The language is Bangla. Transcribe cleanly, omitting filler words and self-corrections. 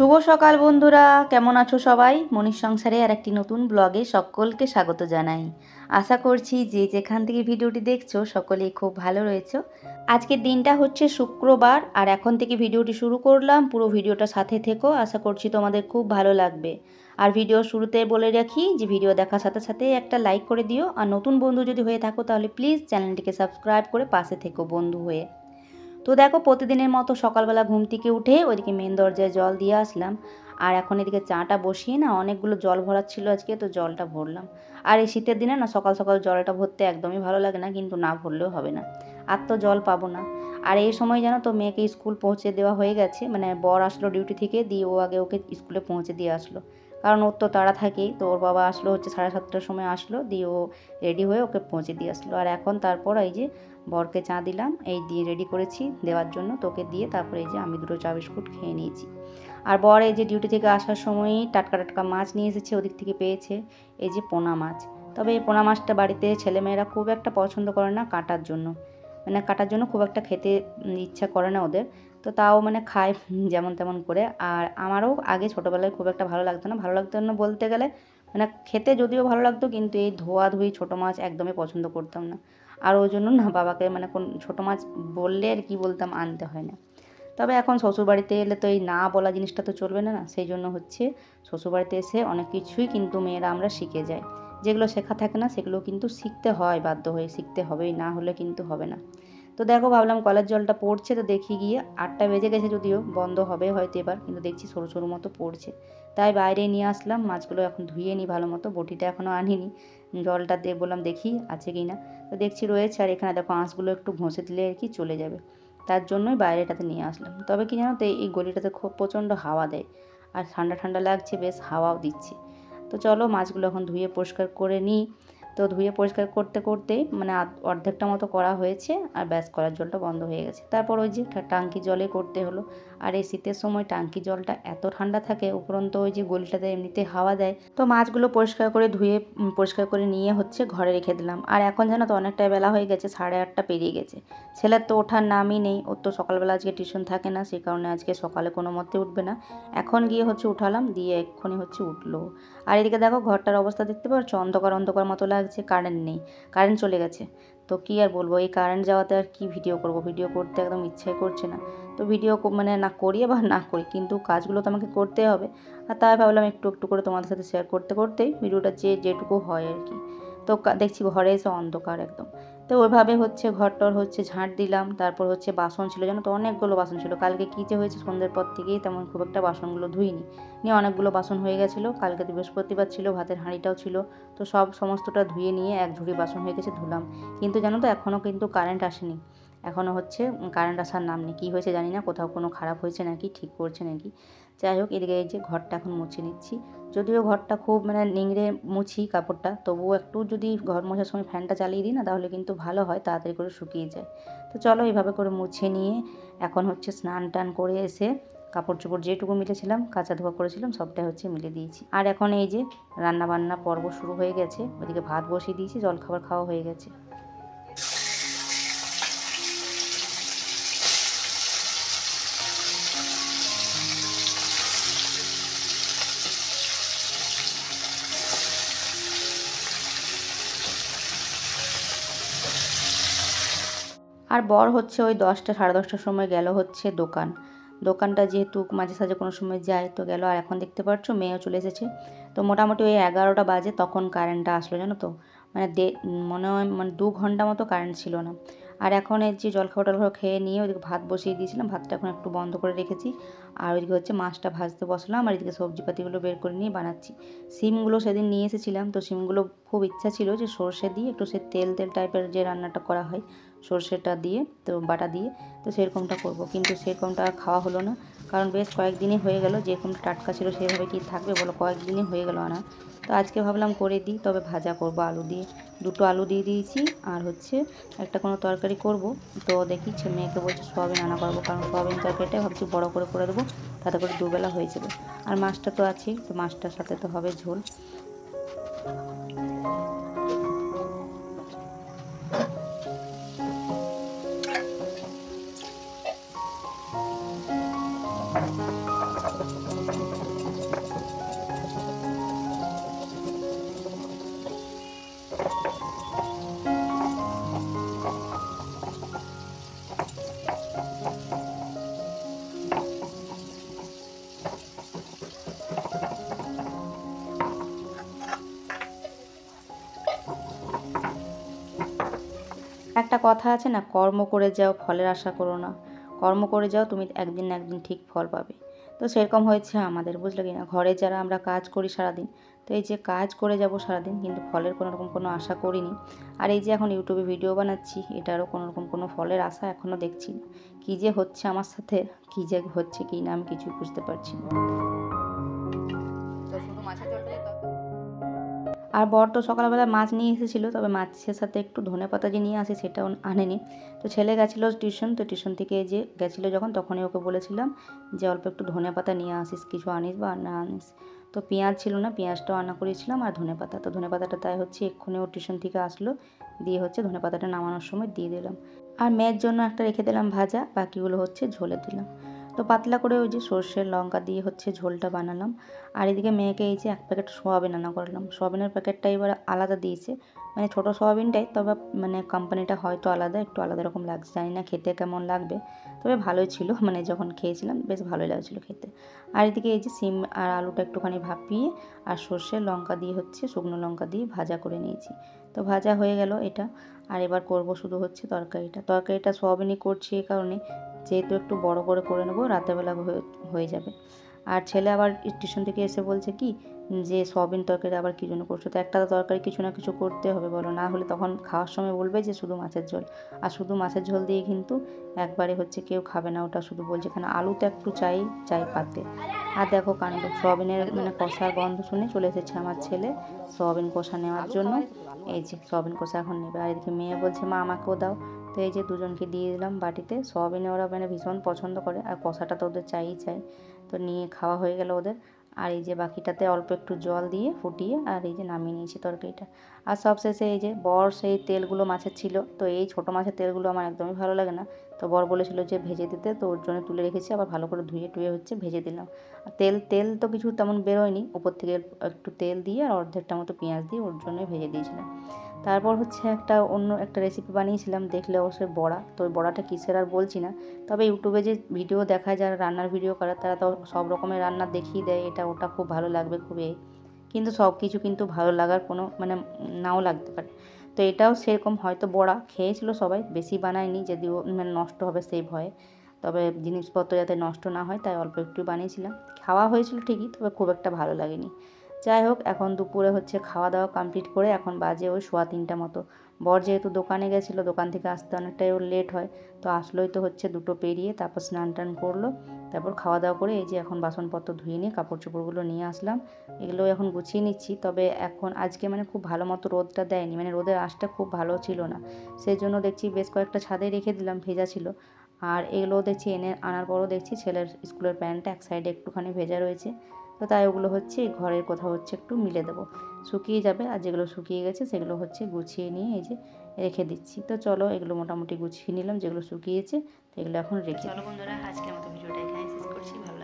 শুভ সকাল বন্ধুরা, কেমন আছো সবাই? মনির সংসারে আর একটি নতুন ব্লগে সকলকে স্বাগত জানাই। আশা করছি যে যেখান থেকে ভিডিওটি দেখছো সকলেই খুব ভালো রয়েছো। আজকের দিনটা হচ্ছে শুক্রবার আর এখন থেকে ভিডিওটি শুরু করলাম। পুরো ভিডিওটা সাথে থেকো, আশা করছি তোমাদের খুব ভালো লাগবে। আর ভিডিও শুরুতে বলে রাখি যে ভিডিও দেখার সাথে সাথে একটা লাইক করে দিও। আর নতুন বন্ধু যদি হয়ে থাকো তাহলে প্লিজ চ্যানেলটিকে সাবস্ক্রাইব করে পাশে থেকো বন্ধু হয়ে। তো দেখো, প্রতিদিনের মতো সকালবেলা ঘুম থেকে উঠে ওইদিকে মেন দরজায় জল দিয়ে আসলাম। আর এখন এদিকে চাটা বসিয়ে না অনেকগুলো জল ভরার ছিল আজকে, তো জলটা ভরলাম। আর এই শীতের দিনে না সকাল সকাল জলটা ভরতে একদমই ভালো লাগে না, কিন্তু না ভরলেও হবে না, আর তো জল পাবো না। আর এই সময় জানো তো মেয়েকে স্কুল পৌঁছে দেওয়া হয়ে গেছে, মানে বর আসলো ডিউটি থেকে, দিয়ে ও আগে ওকে স্কুলে পৌঁছে দিয়ে আসলো, কারণ ওর তো তাড়া থাকেই। তো ওর বাবা আসলো হচ্ছে 7:30টার সময় আসলো, দিয়ে ও রেডি হয়ে ওকে পৌঁছে দিয়ে আসলো। আর এখন তারপর এই যে বরকে চা দিলাম, এই দিয়ে রেডি করেছি দেওয়ার জন্য, তোকে দিয়ে তারপরে এই যে আমি দুটো চা বিস্কুট খেয়ে নিয়েছি। আর বর এই যে ডিউটি থেকে আসার সময়ই টাটকা টাটকা মাছ নিয়ে এসেছে, ওদিক থেকে পেয়েছে এই যে পোনা মাছ। তবে এই পোনা মাছটা বাড়িতে ছেলেমেয়েরা খুব একটা পছন্দ করে না কাটার জন্য, মানে কাটার জন্য খুব একটা খেতে ইচ্ছা করে না ওদের, তো তাও মানে খায় যেমন তেমন করে। আর আমারও আগে ছোটোবেলায় খুব একটা ভালো লাগতো না বলতে গেলে, মানে খেতে যদিও ভালো লাগতো, কিন্তু এই ধোয়াধুয়ি ছোটো মাছ একদমই পছন্দ করতাম না। আর ওই জন্য না বাবাকে মানে কোন ছোটো মাছ বললে আর কি বলতাম, আনতে হয় না। তবে এখন শ্বশুরবাড়িতে এলে তো এই না বলা জিনিসটা তো চলবে না, সেই জন্য হচ্ছে শ্বশুরবাড়িতে এসে অনেক কিছুই কিন্তু মেয়েরা আমরা শিখে যাই। যেগুলো শেখা থাকে না সেগুলো কিন্তু শিখতে হয়, বাধ্য হয়ে শিখতে হবেই, না হলে কিন্তু হবে না। তো দেখো, ভাবলাম কলের জলটা পড়ছে, তো দেখি গিয়ে 8টা বেজে গেছে, যদিও বন্ধ হবে হয়তো এবার, কিন্তু দেখছি সরু সরু মতো পড়ছে। তাই বাইরে নিয়ে আসলাম মাছগুলো, এখন ধুয়ে নিই ভালো মতো, বটিটা এখনও আনিনি। জলটা বললাম দেখি আছে কি না, তো দেখছি রয়েছে। আর এখানে দেখো আঁশগুলো একটু ঘষে দিলে আর কি চলে যাবে, তার জন্যই বাইরেটাতে নিয়ে আসলাম। তবে কি জানো তো, এই গলিটাতে খুব প্রচণ্ড হাওয়া দেয়, আর ঠান্ডা ঠান্ডা লাগছে, বেশ হাওয়াও দিচ্ছে। তো চলো মাছগুলো এখন ধুয়ে পরিষ্কার করে নিই। তো ধুয়ে পরিষ্কার করতে করতেই মানে অর্ধেকটা মতো করা হয়েছে, আর ব্যাস করার জলটা বন্ধ হয়ে গেছে। তারপর ওই যে টাঙ্কি জলে করতে হলো। আর এই শীতের সময় টাঙ্কি জলটা এত ঠান্ডা থাকে, উপরন্ত ওই যে গলিটাতে এমনিতে হাওয়া দেয়। তো মাছগুলো পরিষ্কার করে ধুয়ে পরিষ্কার করে নিয়ে হচ্ছে ঘরে রেখে দিলাম। আর এখন জানো তো অনেকটাই বেলা হয়ে গেছে, 8:30 পেরিয়ে গেছে। ছেলের তো ওঠার নামই নেই, ওর তো সকালবেলা আজকে টিউশন থাকে না, সেই কারণে আজকে সকালে কোনো মতে উঠবে না। এখন গিয়ে হচ্ছে উঠালাম, দিয়ে এক্ষুনি হচ্ছে উঠলো। আর এদিকে দেখো ঘরটার অবস্থা দেখতে পাচ্ছ, অন্ধকার অন্ধকার মতো লাগছে, কারেন্ট নেই, কারেন্ট চলে গেছে। তো কী আর বলবো, এই কারেন্ট যাওয়াতে আর কি ভিডিও করব, ভিডিও করতে একদম ইচ্ছাই করছে না। তো ভিডিও মানে না করি বা না করি, কিন্তু কাজগুলো তো আমাকে করতে হবে। আর তাই ভাবলাম একটু একটু করে তোমাদের সাথে শেয়ার করতে করতেই ভিডিওটা যেটুকু হয় আর কি। তো দেখছি ঘরে এসে অন্ধকার একদম। তো ওইভাবে হচ্ছে ঘরটর হচ্ছে ঝাঁট দিলাম। তারপর হচ্ছে বাসন ছিল, জানো তো অনেকগুলো বাসন ছিল। কালকে কী যে হয়েছে, সন্ধ্যের পর থেকেই তেমন খুব একটা বাসনগুলো ধুইনি, নিয়ে অনেকগুলো বাসন হয়ে গেছিলো। কালকে তো বৃহস্পতিবার ছিল, ভাতের হাঁড়িটাও ছিল, তো সমস্তটা ধুয়ে নিয়ে এক ঝুড়ি বাসন হয়ে গেছে, ধুলাম। কিন্তু জানো তো এখনও কিন্তু কারেন্ট আসেনি, এখনও হচ্ছে কারেন্ট আসার নাম নেই। কী হয়েছে জানি না, কোথাও কোনো খারাপ হয়েছে নাকি, ঠিক করছে নাকি। যাই হোক, এদিকে এই যে ঘরটা এখন মুছে নিচ্ছি। যদিও ঘরটা খুব মানে নিংড়ে মুছি কাপড়টা, তবুও একটু যদি ঘর মোছার সময় ফ্যানটা চালিয়ে দিই না, তাহলে কিন্তু ভালো হয়, তাড়াতাড়ি করে শুকিয়ে যায়। তো চলো এইভাবে করে মুছে নিয়ে এখন হচ্ছে স্নান টান করে এসে কাপড় চোপড় যেটুকু মিলেছিলাম, কাঁচা ধোয়া করেছিলাম, সবটাই হচ্ছে মিলে দিয়েছি। আর এখন এই যে রান্নাবান্না পর্ব শুরু হয়ে গেছে, ওইদিকে ভাত বসিয়ে দিয়েছি, জলখাবার খাওয়া হয়ে গেছে। আর বর হচ্ছে ওই 10টা 10:30টার সময় গেল হচ্ছে দোকানটা যেহেতু মাঝে সাঝে কোনো সময় যায়, তো গেল। আর এখন দেখতে পাচ্ছ মেয়েও চলে এসেছে। তো মোটামুটি ওই 11টা বাজে তখন কারেন্টটা আসলো, জানো তো, মানে মনে হয় মানে 2 ঘন্টা মতো কারেন্ট ছিল না। আর এখন এই যে জলখাবার খেয়ে নিয়ে ওইদিকে ভাত বসিয়ে দিয়েছিলাম, ভাতটা এখন একটু বন্ধ করে রেখেছি। আর ওইদিকে হচ্ছে মাছটা ভাজতে বসলাম, আর এদিকে সবজিপাতিগুলো বের করে নিয়ে বানাচ্ছি। সিমগুলো সেদিন নিয়ে এসেছিলাম, তো সিমগুলো খুব ইচ্ছা ছিল যে সর্ষে দিয়ে একটু সে তেল টাইপের যে রান্নাটা করা হয় সর্ষেটা দিয়ে, তো বাটা দিয়ে, তো সেরকমটা করব, কিন্তু সেরকমটা আর খাওয়া হলো না। কারণ বেশ কয়েকদিনই হয়ে গেল, যেরকম টাটকা ছিল সেভাবে কি থাকবে বলো, কয়েকদিনই হয়ে গেল আনা। তো আজকে ভাবলাম করে দিই, তবে ভাজা করব আলু দিয়ে, 2টো আলু দিয়ে দিয়েছি। আর হচ্ছে একটা কোনো তরকারি করব, তো দেখি মেয়েকে বলছে সোয়াবিন রান্না করবো, কারণ সোয়াবিন তরকারিটা ভাবছি বড় করে দেবো, তাতে করে দুবেলা হয়ে যাবে। আর মাছটা তো আছেই, তো মাছটার সাথে তো হবে ঝোল। একটা কথা আছে না, কর্ম করে যাও ফলের আশা করো না, কর্ম করে যাও তুমি একদিন না একদিন ঠিক ফল পাবে। তো সেরকম হয়েছে আমাদের, বুঝলে কি না। ঘরে যারা আমরা কাজ করি সারাদিন, তো এই যে কাজ করে যাব সারাদিন, কিন্তু ফলের কোনো রকম কোনো আশা করিনি। আর এই যে এখন ইউটিউবে ভিডিও বানাচ্ছি, এটারও কোনো রকম কোনো ফলের আশা এখনও দেখছি না। কী যে হচ্ছে আমার সাথে, কী যে হচ্ছে কি না আমি কিছুই বুঝতে পারছি না। তো শুধু মাছের ঝোলটাই আর বর তো সকালবেলা মাছ নিয়ে এসেছিলো, তবে মাছের সাথে একটু ধনেপাতা যে নিয়ে আসে সেটাও আনেনি। তো ছেলে গেছিলো টিউশন, তো টিউশন থেকে যে গেছিলো যখন, তখনই ওকে বলেছিলাম যে অল্প একটু ধনেপাতা নিয়ে আসিস, কিছু আনিস বা না আনিস। তো পেঁয়াজ ছিল না, পেঁয়াজটাও আনা করেছিলাম আর ধনেপাতা। তো ধনেপাতাটা তাই হচ্ছে এক্ষুনি ও টিউশন থেকে আসলো, দিয়ে হচ্ছে ধনেপাতাটা নামানোর সময় দিয়ে দিলাম। আর মেয়ের জন্য একটা রেখে দিলাম ভাজা, বাকিগুলো হচ্ছে ঝোলে দিলাম। তো পাতলা করে ওই যে সর্ষের লঙ্কা দিয়ে হচ্ছে ঝোলটা বানালাম। আর এদিকে মেয়েকে এই যে এক প্যাকেট সোয়াবিন আনা করলাম। সোয়াবিনের প্যাকেটটা এবার আলাদা দিয়েছে, মানে ছোটো সোয়াবিনটাই, তবে মানে কোম্পানিটা হয়তো আলাদা, একটু আলাদা রকম লাগছে, জানি না খেতে কেমন লাগবে। তবে ভালোই ছিল, মানে যখন খেয়েছিলাম বেশ ভালোই লাগছিলো খেতে। আর এদিকে এই যে সিম আর আলুটা একটুখানি ভাপিয়ে আর সর্ষের লঙ্কা দিয়ে হচ্ছে শুকনো লঙ্কা দিয়ে ভাজা করে নিয়েছি। তো ভাজা হয়ে গেল এটা। আর এবার করব শুধু হচ্ছে তরকারিটা সোয়াবিনই করছি এই কারণে, যেহেতু একটু বড় করে নেবো, রাতেরবেলা হয়ে যাবে। আর ছেলে আবার টিউশন থেকে এসে বলছে কি যে সয়াবিন তরকারি আবার কী জন্য করছো। তো একটা তরকারি কিছু না কিছু করতে হবে বলো, না হলে তখন খাওয়ার সময় বলবে যে শুধু মাছের ঝোল। আর শুধু মাছের ঝোল দিয়ে কিন্তু একবারে হচ্ছে কেউ খাবে না, ওটা শুধু বলছে এখানে আলুটা একটু চাই পাতে। আর দেখো কাণ্ড, সয়াবিনের মানে কষার গন্ধ শুনে চলে এসেছে আমার ছেলে সয়াবিন কষা নেওয়ার জন্য। এই যে সয়াবিন কষা এখন নেবে। আর এদিকে মেয়ে বলছে মা আমাকেও দাও। তো এই যে দুজনকে দিয়ে দিলাম বাটিতে। সয়াবিনে ওরা মানে ভীষণ পছন্দ করে, আর কষাটা তো ওদের চাই। তো নিয়ে খাওয়া হয়ে গেল ওদের। আর এই যে বাকিটাতে অল্প একটু জল দিয়ে ফুটিয়ে আর এই যে নামিয়ে নিয়েছি তরকারিটা। আর সবশেষে এই যে বর সেই তেলগুলো মাছের ছিল, তো এই ছোটো মাছের তেলগুলো আমার একদমই ভালো লাগে না। তো বর বলেছিল যে ভেজে দিতে, তো ওর জন্য তুলে রেখেছি, আবার ভালো করে ধুয়ে টুয়ে হচ্ছে ভেজে দিলাম। আর তেল তো কিছু তেমন বেরোয়নি, উপর থেকে একটু তেল দিয়ে আর অর্ধেকটা মতো পেঁয়াজ দিয়ে ওর জন্যই ভেজে দিয়েছিলাম। তারপর হচ্ছে অন্য একটা রেসিপি বানিয়েছিলাম, দেখলে অবশ্যই বড়া। তো ওই বড়াটা কিসের আর বলছি না, তবে ইউটিউবে যে ভিডিও দেখায় যারা রান্নার ভিডিও করে, তারা তো সব রকমের রান্না দেখিয়ে দেয়, এটা ওটা খুব ভালো লাগবে খুবই। কিন্তু সব কিছু কিন্তু ভালো লাগার কোনো মানে নাও লাগতে পারে। তো এটাও সেরকম, হয়তো বড়া খেয়েছিল সবাই, বেশি বানায়নি যদিও মানে নষ্ট হবে সেই ভয়ে। তবে জিনিসপত্র যাতে নষ্ট না হয় তাই অল্প একটু বানিয়েছিলাম। খাওয়া হয়েছিল ঠিকই, তবে খুব একটা ভালো লাগেনি। যাই হোক, এখন দুপুরে হচ্ছে খাওয়া দাওয়া কমপ্লিট করে এখন বাজে ওই 3:15 মতো। বর যেহেতু দোকানে গেছিলো, দোকান থেকে আসতে অনেকটাই ওর লেট হয়, তো আসলোই তো হচ্ছে 2টো পেরিয়ে, তারপর স্নান টান করলো, তারপর খাওয়া দাওয়া করে এই যে এখন বাসনপত্র ধুয়ে নিয়ে কাপড় চোপড়গুলো নিয়ে আসলাম, এগুলো এখন গুছিয়ে নিচ্ছি। তবে এখন আজকে মানে খুব ভালো মতো রোদটা দেয়নি, মানে রোদের আঁচটা খুব ভালো ছিল না, সেই জন্য দেখছি বেশ কয়েকটা ছাদে রেখে দিলাম, ভেজা ছিল। আর এগুলো দেখছি আনার পরও দেখছি ছেলের স্কুলের প্যান্টটা এক সাইডে একটুখানি ভেজা রয়েছে, তো তাই ওগুলো হচ্ছে এই ঘরের কোথাও হচ্ছে একটু মিলে দেবো, শুকিয়ে যাবে। আর যেগুলো শুকিয়ে গেছে সেগুলো হচ্ছে গুছিয়ে নিয়ে এই যে রেখে দিচ্ছি। তো চলো এগুলো মোটামুটি গুছিয়ে নিলাম, যেগুলো শুকিয়েছে এগুলো এখন রেখে। চলো বন্ধুরা, আজকের মতো ভিডিওটা এখানে শেষ করছি। ভালো